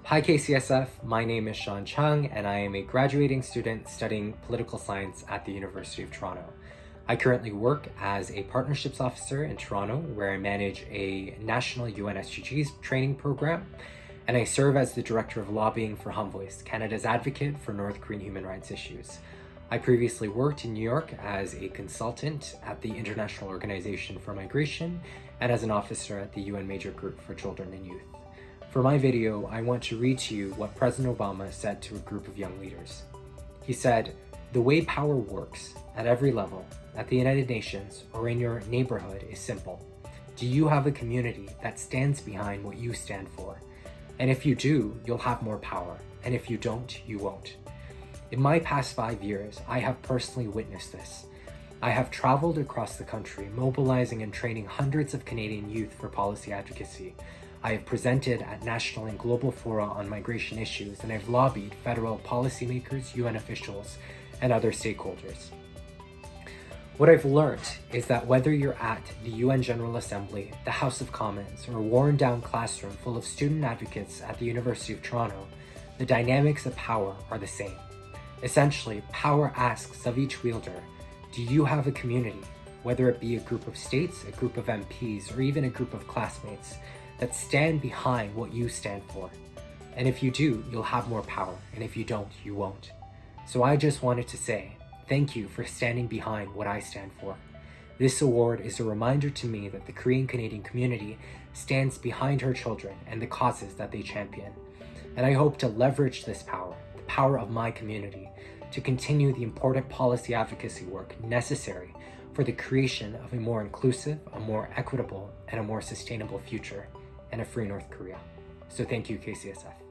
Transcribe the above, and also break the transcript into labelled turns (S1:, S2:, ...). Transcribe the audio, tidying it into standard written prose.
S1: Hi KCSF, my name is Chung and I am a graduating student studying political science at the University of Toronto. I currently work as a partnerships officer in Toronto where I manage a national UN SDGs training program, and I serve as the director of lobbying for Hum Voice, Canada's advocate for North Korean human rights issues. I previously worked in New York as a consultant at the International Organization for Migration and as an officer at the UN Major Group for Children and Youth. For my video, I want to read to you what President Obama said to a group of young leaders. He said, "The way power works at every level, at the United Nations or in your neighborhood is simple. Do you have a community that stands behind what you stand for? And if you do, you'll have more power. And if you don't, you won't." In my past 5 years, I have personally witnessed this. I have traveled across the country, mobilizing and training hundreds of Canadian youth for policy advocacy. I have presented at national and global fora on migration issues, and I've lobbied federal policymakers, UN officials, and other stakeholders. What I've learned is that whether you're at the UN General Assembly, the House of Commons, or a worn-down classroom full of student advocates at the University of Toronto, the dynamics of power are the same. Essentially, power asks of each wielder, do you have a community, whether it be a group of states, a group of MPs, or even a group of classmates, that stand behind what you stand for? And if you do, you'll have more power, and if you don't, you won't. So I just wanted to say, thank you for standing behind what I stand for. This award is a reminder to me that the Korean Canadian community stands behind her children and the causes that they champion. And I hope to leverage this power, the power of my community, to continue the important policy advocacy work necessary for the creation of a more inclusive, a more equitable, and a more sustainable future, and a free North Korea. So thank you, KCSF.